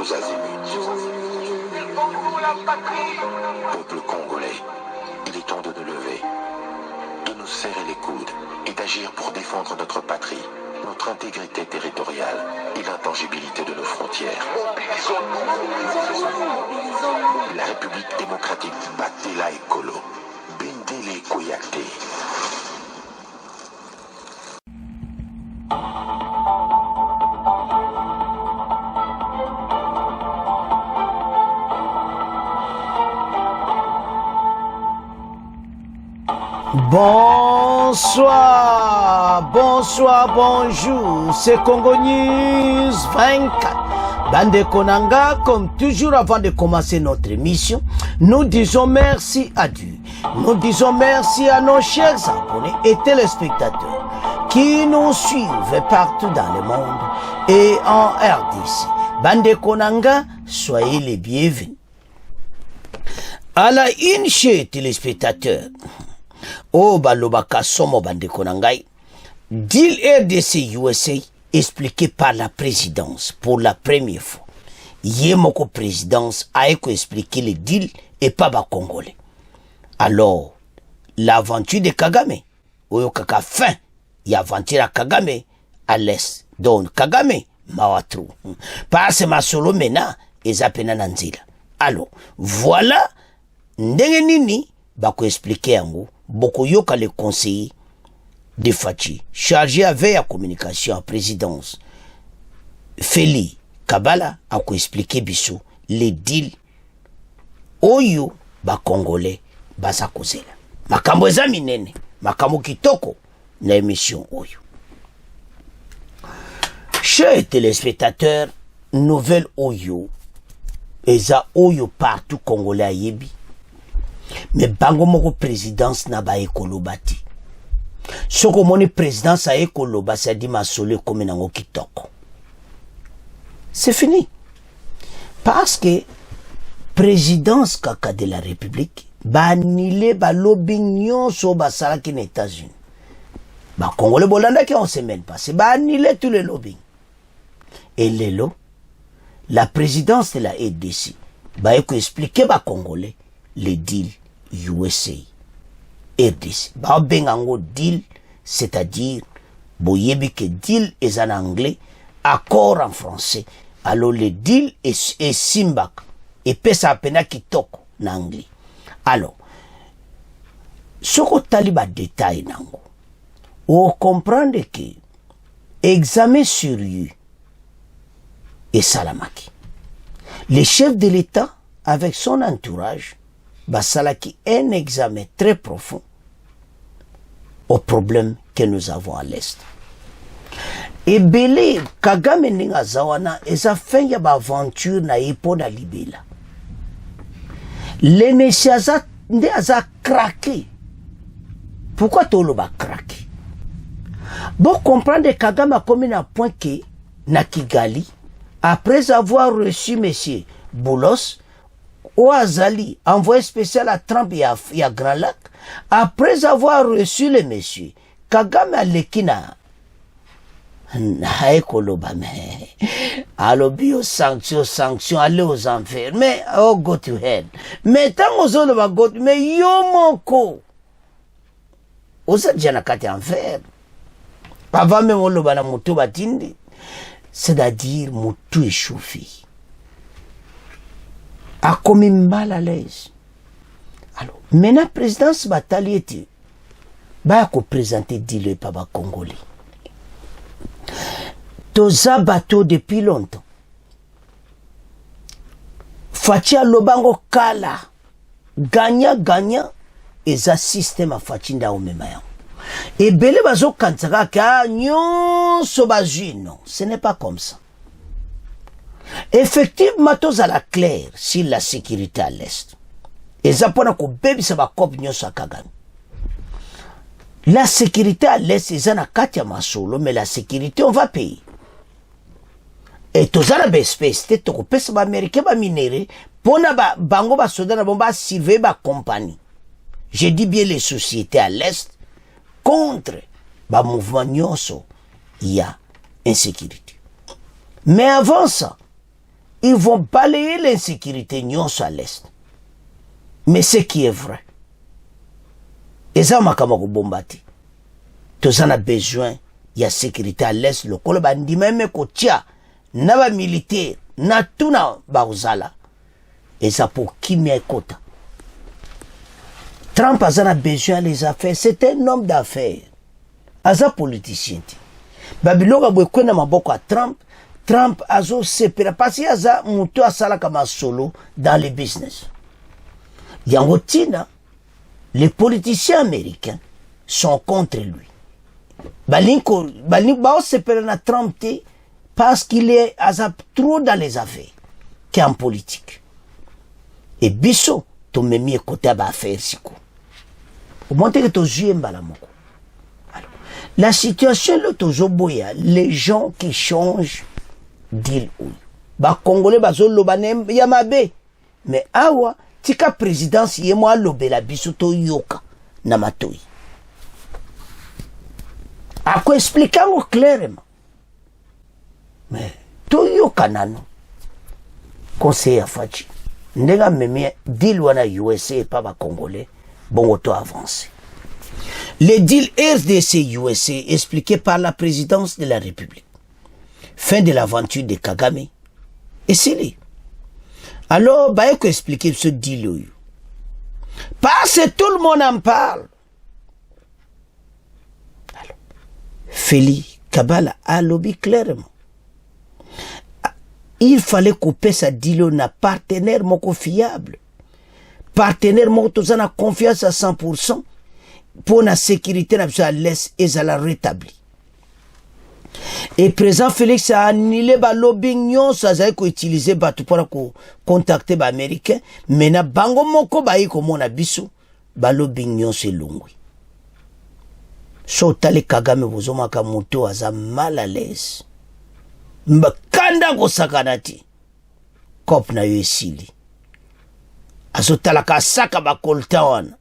tous azimuts. Peuple congolais, il est temps de nous lever, de nous serrer les coudes et d'agir pour défendre notre patrie, notre intégrité territoriale et l'intangibilité de nos frontières. La République démocratique Batela Ekolo, Bendele Koyate. Bonsoir, bonsoir, bonjour, c'est Congo News 24. Bande Konanga, comme toujours avant de commencer notre émission, nous disons merci à Dieu. Nous disons merci à nos chers abonnés et téléspectateurs qui nous suivent partout dans le monde et en RDC. Bande Konanga, soyez les bienvenus. À la une chez téléspectateurs, oh balobaka somo bande konangai, deal RDC USA expliqué par la présidence pour la première fois. Yemoko présidence a expliqué le deal et pas ba congolais. Alors, l'aventure de Kagame, oyo kaka fin, y aventure à Kagame à l'est. Donc Kagame mawatru. Parce ma solo mena ezapena nanzila. Alors, voilà ndenge nini bako expliquer yango. Bokoyoka le conseiller de Fachi, chargé avec la communication en présidence, Feli Kabala, a expliqué biso les deals oyo ba congolais baza kozela. Makambo eza minene, makambo kitoko na émission oyo. Chers téléspectateurs, nouvelle oyo eza oyo partout congolais ayebi. Mais bango moko présidence na ba ekolobati. Soko moni présidence a ekoloba sa di masole comme nango kitoko. C'est fini. Parce que présidence kaka de la République ba nile ba lobbying nyonso ba sala ki na États-Unis. Ba Congolais bolanda ki on semaine passée ba nile tous les lobbying. Et lelo la présidence de la RDC ba eko expliquer ba Congolais les deals USA RDC. Ba bengango deal, c'est-à-dire boyebi que deal est en anglais, accord en français. Alors le deal est simbak et pesa pena kitoko en anglais. Alors soko taliba détail nango. On comprend que examen sérieux et salamaki. Le chef de l'État avec son entourage basalaki un examen très profond aux problèmes que nous avons à l'Est. Et belé Kagame ninga zawana eza fin ya ba aventure na ipo na libela. Les messieurs nde aza craqué. Pourquoi tolo ba craqué? Bon comprendre Kagame a commis un point que na Kigali après avoir reçu monsieur Boulos Ouazali, envoyé spécial à Trump et à Grand Lac, après avoir reçu le monsieur, Kagame a lekina. Alors, bio sanction, allez aux enfers. Mais, oh, go to hell. Mais, tant aux autres, va go to, mais yo monko. Osa djana kate enfer. Avant même, on le bana moutou batindi. C'est-à-dire, moutou échauffé. A commis mal à l'aise. Alors, maintenant, présidence Batali était, bah, qu'on présentait dit-le papa congolais. Toza bateau depuis longtemps. Fatia lobango kala. Gagna, et ça système a fatinda au même temps. Et belé bazo kantaka ka nyon sobaji, non, ce n'est pas comme ça. Effectivement, tous à la claire sur la sécurité à l'Est. Et ça pour que baby ça va copner sur Kagame. La sécurité à l'Est, c'est un akatia masolo, mais la sécurité, on va payer. Et tous à la espèce, c'est que pèse ba américain ba minéré, pour na ba bango ba soda na bomba surveiller ba compagnie. Je dis bien les sociétés à l'Est contre ba mouvement nyonso, il y a insécurité. Mais avant ça, ils vont balayer l'insécurité à l'Est. Mais ce qui est vrai, et ça m'a bombati. Tous on a besoin de la sécurité à l'Est. Le col bandi même kotia, naba militaire, na tuna bauzala. Et ça pour qui m'y kota. Trump a besoin des affaires. C'est un homme d'affaires. Aza politicien. Babiloga bwekwena maboko à Trump. Trump azo sepera parce qu'il y a mutu asala kama solo dans le business. Yangotina, les politiciens américains sont contre lui. Balinko bao sepera na Trump parce qu'il est trop dans les affaires qu'en politique. Et biso to memi côté ba affaire siko. Au moins que to jouer mbala moko. La situation là toujours boya, les gens qui changent deal ou. Ba congolais ba zo lobanem ya mabe. Mais awa tika présidence yemo lobela biso to yoka na matoi. Ako expliquer clairement. Mais to yoka nano. Conseil à Fachi. Nega memi deal wana USA pas ba congolais bon auto avancé. Le deal RDC-USA expliqué par la présidence de la République. Fin de l'aventure de Kagame. Et c'est lui. Alors, bah, il faut expliquer ce deal. Parce que tout le monde en parle. Alors, Félix Kabala a lobby clairement. Il fallait couper sa deal na partenaire moko fiable. Partenaire moko tozana confiance à 100%. Pour la sécurité à l'Est et à la rétablir. Et président Félix a annulé le lobbying, ça a été utilisé pour contacter les Américains, mais na bango moko ba yiko mona biso, ba lobbying c'est long. So tali Kagame bozoma ka moto aza mal à l'aise. Mbakanda ko sakanati. Kop na yesili. Azotala ka saka ba kolta wana.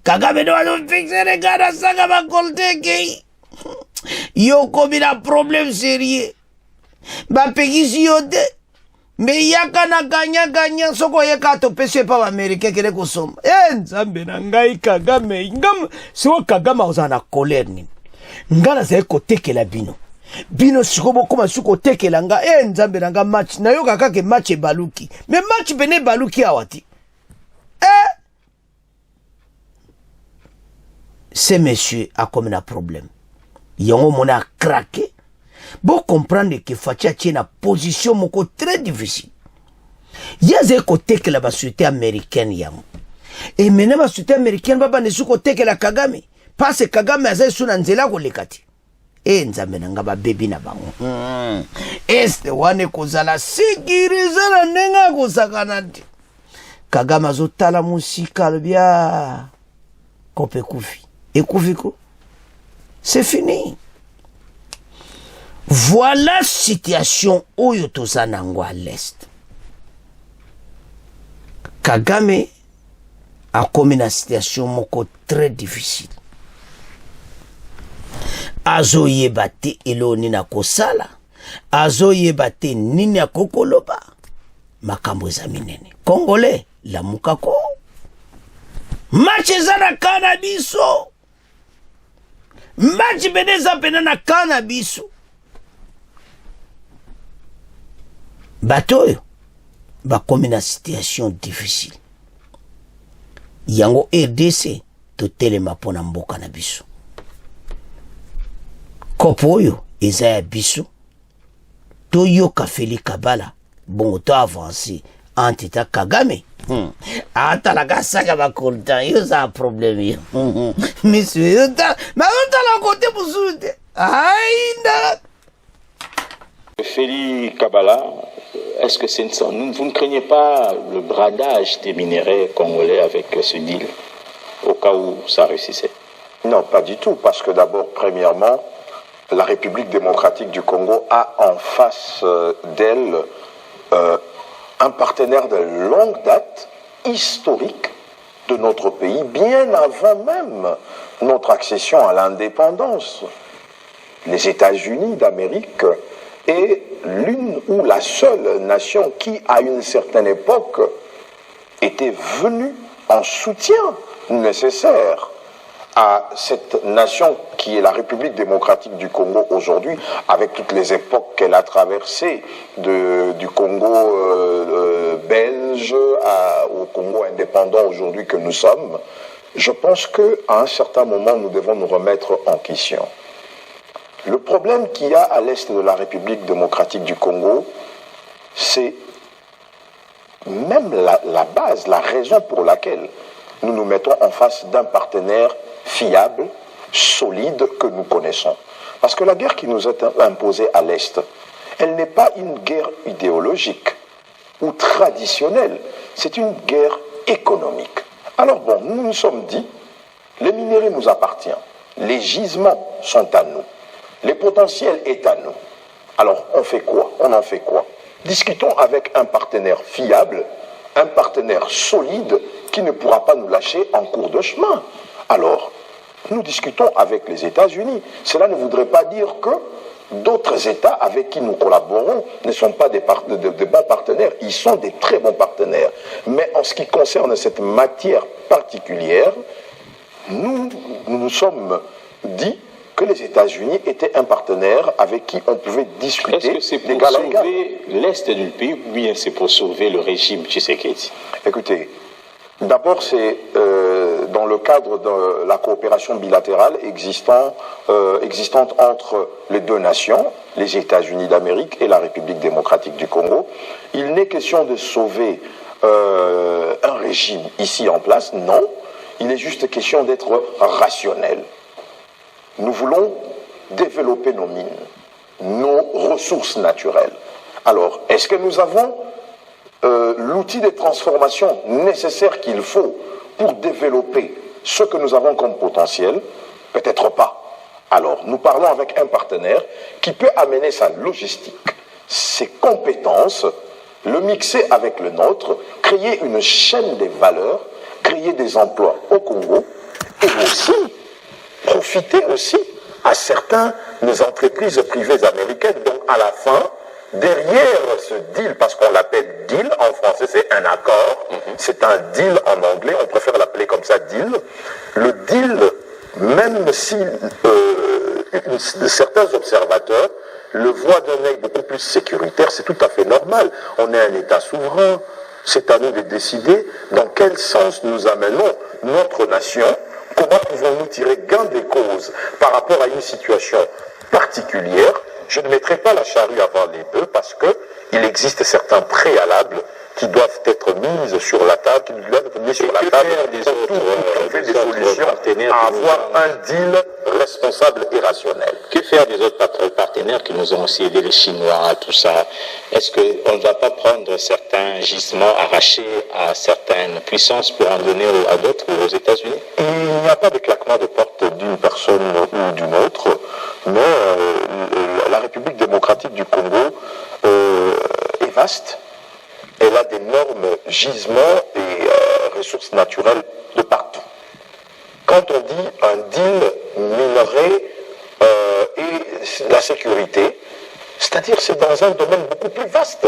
Kagame do azo fixe regada saka ba kolta ke. Yo komina problème sérieux. Ba pegisi yote. Me yaka na ganya soko yeka to pese pa Americain kele kosoma. Nzambe na ngai Kagame. Ngam so Kagame ozana colère ni. Ngana za ekotekela bino. Bino sikobo koma suko tekela nga. Nzambe na nga match na yo kaka ke match e baluki. Me match bene baluki awati. Ce monsieur a comme un problème. Yongo mona a craqué. Bon comprendre que Fatia tient une position moko très difficile. Yaze côté que la société américaine yango. Et maintenant la société américaine baba ne sou côté que la Kagame. Parce que Kagame a sou na nzela ko lekati. Nzambe na ngaba baby na bango. Este wane kozala sikiriza na nenga ko sakanati. Kagame azotala musika bia kope kufi. Et kufiko, c'est fini. Voilà la situation où yotozanango à l'Est. Kagame a commis une situation moko très difficile. Azo yebate elo nina kosala. Azo yebate nini kokoloba. Makambo zaminene. Congolais, la mukako. Match zana cannabis. Match beneza penana cannabis. Batoyo. Ba comme une situation difficile. Yango RDC to telema pona mboka na biso. Kopoyo ezaya biso. To yoka Félix Kabala bon to avancé antita Kagame. Atala saka ba kolta yo ça problème. Monsieur mais on t'a la côté bousoude. Aïe. Félix Kabala, est-ce que vous ne craignez pas le bradage des minéraux congolais avec ce deal au cas où ça réussissait? Non, pas du tout, parce que d'abord, premièrement, la République démocratique du Congo a en face d'elle un partenaire de longue date, historique de notre pays, bien avant même notre accession à l'indépendance. Les États-Unis d'Amérique et l'une ou la seule nation qui, à une certaine époque, était venue en soutien nécessaire à cette nation qui est la République démocratique du Congo aujourd'hui, avec toutes les époques qu'elle a traversées, du Congo belge au Congo indépendant aujourd'hui que nous sommes. Je pense qu'à un certain moment, nous devons nous remettre en question. Le problème qu'il y a à l'est de la République démocratique du Congo, c'est même la base, la raison pour laquelle nous nous mettons en face d'un partenaire fiable, solide, que nous connaissons. Parce que la guerre qui nous est imposée à l'Est, elle n'est pas une guerre idéologique ou traditionnelle, c'est une guerre économique. Alors bon, nous nous sommes dit, les minéraux nous appartiennent, les gisements sont à nous, les potentiels est à nous. Alors on fait quoi? On en fait quoi? Discutons avec un partenaire fiable, un partenaire solide qui ne pourra pas nous lâcher en cours de chemin. Alors, nous discutons avec les États-Unis. Cela ne voudrait pas dire que d'autres États avec qui nous collaborons ne sont pas de bons partenaires. Ils sont des très bons partenaires. Mais en ce qui concerne cette matière particulière, nous nous sommes dit que les États-Unis étaient un partenaire avec qui on pouvait discuter. Est-ce que c'est pour sauver l'Est du pays ou bien c'est pour sauver le régime Tshisekedi? Écoutez, d'abord c'est dans le cadre de la coopération bilatérale existante entre les deux nations, les États-Unis d'Amérique et la République démocratique du Congo. Il n'est question de sauver un régime ici en place, non. Il est juste question d'être rationnel. Nous voulons développer nos mines, nos ressources naturelles. Alors, est-ce que nous avons l'outil de transformation nécessaire qu'il faut pour développer ce que nous avons comme potentiel? Peut-être pas. Alors, nous parlons avec un partenaire qui peut amener sa logistique, ses compétences, le mixer avec le nôtre, créer une chaîne des valeurs, créer des emplois au Congo et aussi profiter aussi à certaines entreprises privées américaines. Donc à la fin, derrière ce deal, parce qu'on l'appelle deal, en français c'est un accord, c'est un deal en anglais, on préfère l'appeler comme ça deal. Le deal, même si certains observateurs le voient d'un œil beaucoup plus sécuritaire, c'est tout à fait normal. On est un État souverain, c'est à nous de décider dans quel sens nous amenons notre nation. Comment pouvons-nous tirer gain des causes par rapport à une situation particulière? Je ne mettrai pas la charrue avant les bœufs parce qu'il existe certains préalables qui doivent être mis sur la table, qui doivent être mis sur la table pour trouver des solutions à avoir un deal responsable et rationnel. Que faire des autres partenaires qui nous ont aussi aidé, les Chinois, tout ça? Est-ce qu'on ne va pas prendre certains gisements arrachés à certaines puissances pour en donner à d'autres ou aux États-Unis? Il n'y a pas de claquement de porte d'une personne ou d'une autre, mais la République démocratique du Congo est vaste. Elle a d'énormes gisements et ressources naturelles de partout. Quand on dit un deal minerai et la sécurité, c'est-à-dire c'est dans un domaine beaucoup plus vaste.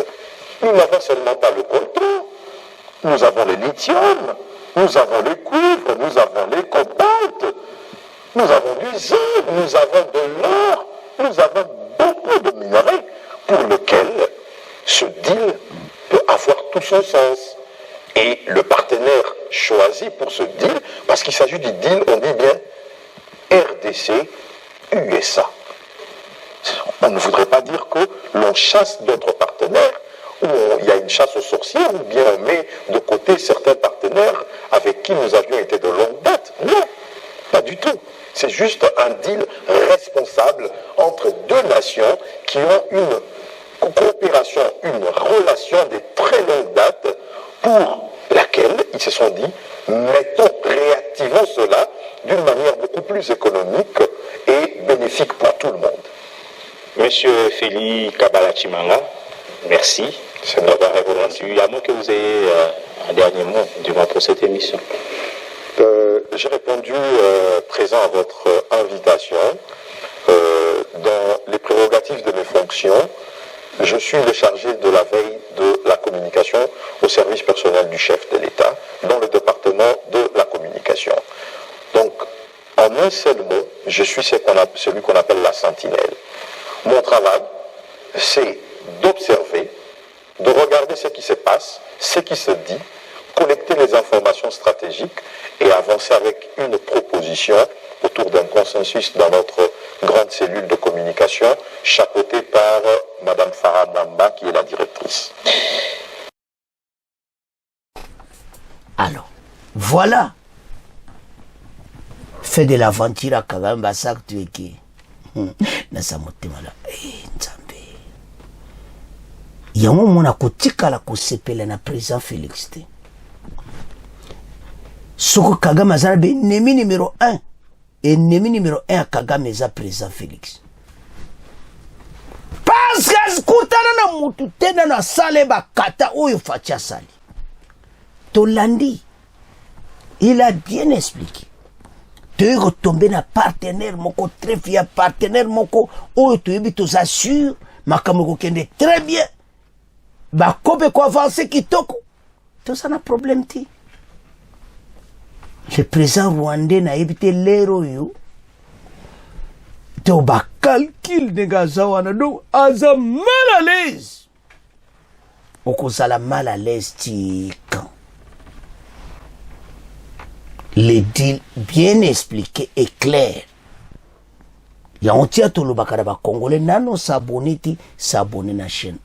Nous n'avons seulement pas le coltan, nous avons le lithium, nous avons le cuivre, nous avons les cobalt, nous avons du zinc, nous avons de l'or, nous avons beaucoup de minerais pour lesquels ce deal peut avoir tout son sens. Et le partenaire choisi pour ce deal, parce qu'il s'agit du deal, on dit bien RDC, USA. On ne voudrait pas dire que l'on chasse d'autres partenaires, ou il y a une chasse aux sorcières, ou bien on met de côté certains partenaires avec qui nous avions été de longue date. Non, pas du tout. C'est juste un deal responsable entre deux nations qui ont une coopération, une relation de très longue date pour laquelle ils se sont dit, réactivons cela d'une manière beaucoup plus économique et bénéfique pour tout le monde. Monsieur Félix Kabala-Chimanga, merci d'avoir répondu. À moins que vous ayez un dernier mot, du moins pour cette émission. J'ai répondu présent à votre invitation. Dans les prérogatives de mes fonctions, je suis le chargé de la veille de la communication au service personnel du chef de l'État dans le département de la communication. Donc, en un seul mot, je suis celui qu'on appelle la sentinelle. Mon travail, c'est d'observer, de regarder ce qui se passe, ce qui se dit, collecter les informations stratégiques et avancer avec une proposition autour d'un consensus dans notre grande cellule de communication, chapeautée par Madame Farah Mwamba, qui est la directrice. Alors, voilà. Fait de l'aventure à Kagame Basak tueki. Nasa motema la. Nzambe. Yango mona kotikala kosepela na président Félix te. Soko Kagame azana be ennemi numéro 1. Ennemi numéro 1 à Kagame eza président Félix. Parce que kutana na mutu tena na sale bakata oyo fatia sali. Tolandi, il a bien expliqué. Tu es retombé na partenaire moko très fier, partenaire moko oyo tu ebi tous assure makamoko kende très bien. Ba kobe ko avancer kitoko. Tout ça na problème ti. Le président rwandais n'a évité l'héros yo. To ba calcul de gazawana donc aza mal à l'aise. Oko sala mal à l'aise ti quand les deals bien expliqués et clairs. Ya on tia to lo bakara ba congolais nano s'abonner na chaîne.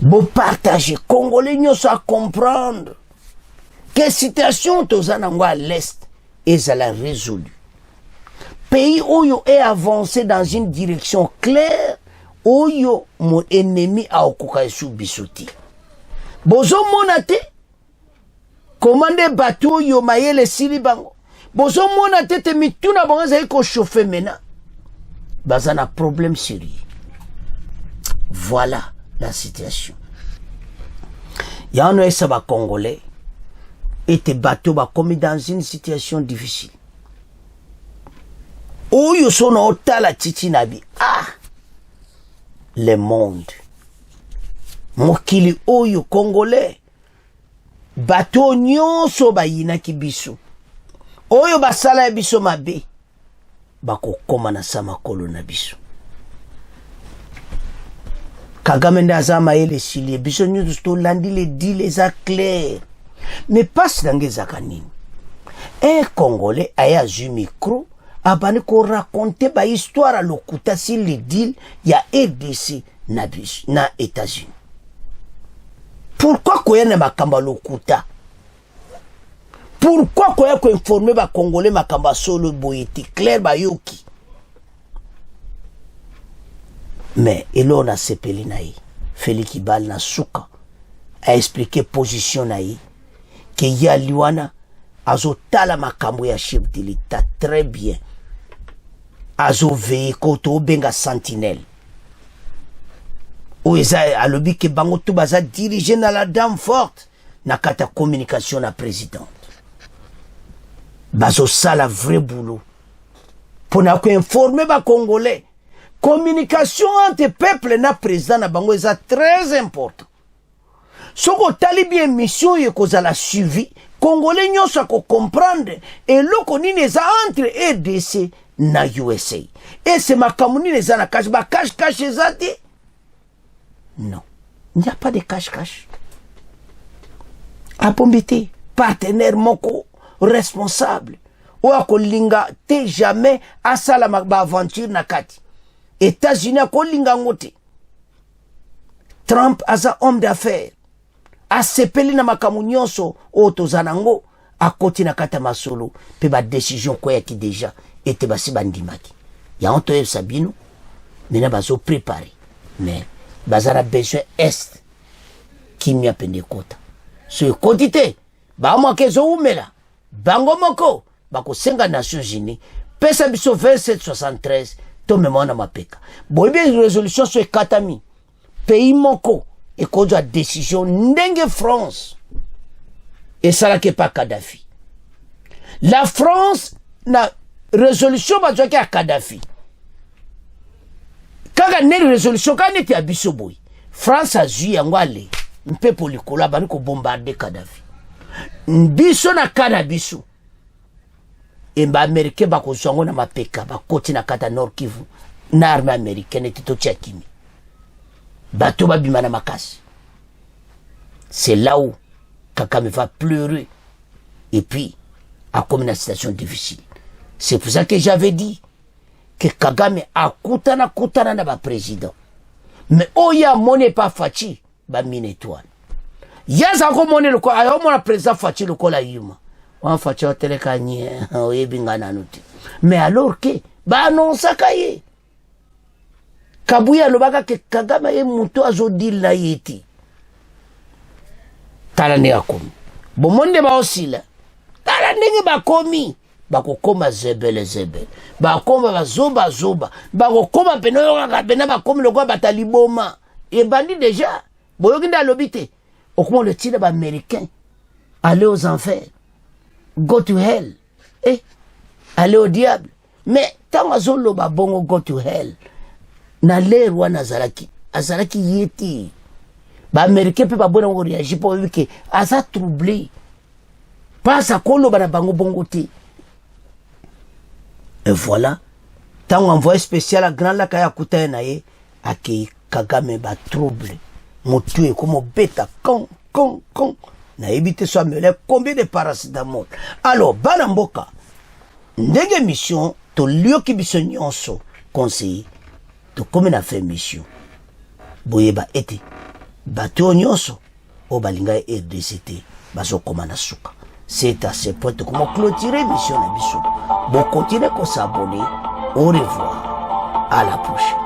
Bon partager congolais nyoso à comprendre. Quelle situation tozana à l'est et ça l'a résolu. Pays où est avancé dans une direction claire, où mon ennemi a okoka sous bisouti. Bozo monate, commandé bateau yo mayele silibango. Bozo monate te mituna bango za ko chauffer mena. Bazana problème sérieux. Voilà la situation. Yano esa ba congolais. Et tes bateaux va comme dans une situation difficile. Oyo sono otala titi nabi. Ah! Le monde. Mokili oyo congolais. Bateau nyonso ba yina ki biso. Oyo basala biso mabe. Bako koma na sama kolo na biso. Kagame ndazama ele silie. Biso nyonso to landi les deals les clairs. Mais pas dans les akanini. Un Congolais a eu micro, a bani ko raconter ba histoire à l'okuta si le deal y a RDC na États-Unis. Pourquoi koya na makamba l'okuta? Pourquoi koya ko informer ba Congolais makamba solo boyeti clair ba yoki? Mais elon a sepeli naï, Félix Kibal na souka a expliqué position naï. Que ya liwana azo tala makambo ya chef de l'État très bien. Azo veye koto benga sentinelle. Ou eza alobi ke bango to baza dirigé na la dame forte na kata communication na présidente. Bazo sala vrai boulot. Pona ko informer ba congolais. Communication entre peuple na président na bango eza très important. Soko tali bien mission ye kozala suivi, Congolais nyonso ko comprendre et loko nini eza entre RDC na USA. Et c'est makambo nini eza na cache ba cache ezati. Non, il n'y a pas de cache. Apombité, partenaire moko responsable. Ou akolinga te jamais asala ba aventure na kati. États-Unis akolinga ngote. Trump aza homme d'affaires. Asepeli na makamu nyonso o tozanango akoti na kata masolo pe ba décision ko yaki déjà ete basi bandimaki ya onto e sabino mena bazo préparer mais bazara besoin est kimia pende kota so quantité ba mo kezo umela bango moko bako senga Nations Unies pesa biso 2773 to memona mapeka boybe résolution so katami pays moko et qu'on a décision ndenge France et ça là qui pas Kadhafi. La France na résolution ba joki à Kadhafi. kaka neli résolution kaka neti ya biso boye France azwi yango ale mpepo likolo abandi kobombarde Kadhafi biso na kana biso emba américain bakozwa yango na mapeka bakoti na kata Nord Kivu na armée américaine eti totia kimi bato babima na makasi. C'est là où Kagame va pleurer et puis a comme une situation difficile. C'est pour ça que j'avais dit que Kagame a kutana na ba président. Mais oya mone pas fachi ba mine étoile. Yaza ko mone le ko ayo mona président fachi le ko la yuma. Wan fachi hotele kanye oyebinga nanuti. Mais alors que ba annonce kaye. Kabuya lobaka ke Kagame e muto azodil na yeti. Tala ne akomi. Bo monde ba osila. Tala ndenge bakomi. Bakokoma zebele. Bakoma bazoba. Bakokoma peno yoka bena bakomi lokwa bataliboma. Et bandi déjà. Boyoki nda lobite. Okuma le tire ba américain. Aller aux enfers. Go to hell. Aller au diable. Mais tant azolo ba bongo go to hell. Na l'air wana azalaki yeti. Ba américain pe ba bona ngo réagir pour que asa troublé. Pas sa kolo bana bango bongo te. Et voilà, tant envoyé spécial à Grand Lac à Kouta naye aki Kagame ba trouble. Motu comme bêta con. Na évité soit mêlé combien de paracétamol. Alors banamboka. Ndenge mission to lieu ki biso nyonso conseiller. To comme na fait mission. Boyeba ete bato nyonso o balinga RDCT baso komana suka. C'est à ce point que comment clôturer mission na biso. Bon continuez qu'on s'abonner. Au revoir. À la prochaine.